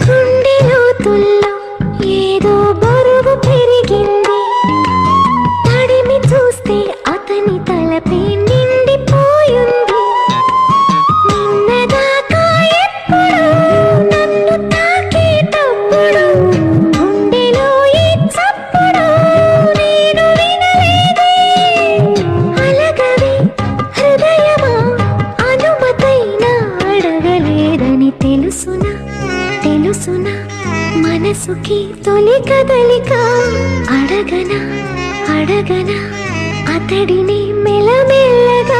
గుండెలో తుల్లో ఏదో బరువు పెరిగింది, తడిమి చూస్తే అతని తలపై నిండిపోయింది. నిన్నదాకా ఎప్పుడు నన్ను తాకేటప్పుడు గుండెలో ఈ చప్పుడు నేను వినలేదే. అలగవే హృదయమా, అనుమతైనా అడగలేదని తెలుసునా తెలుసునా, మనసుకి తొలి కదలిక. అడగనా అడగనా అతడిని మెల్లమెల్లగా.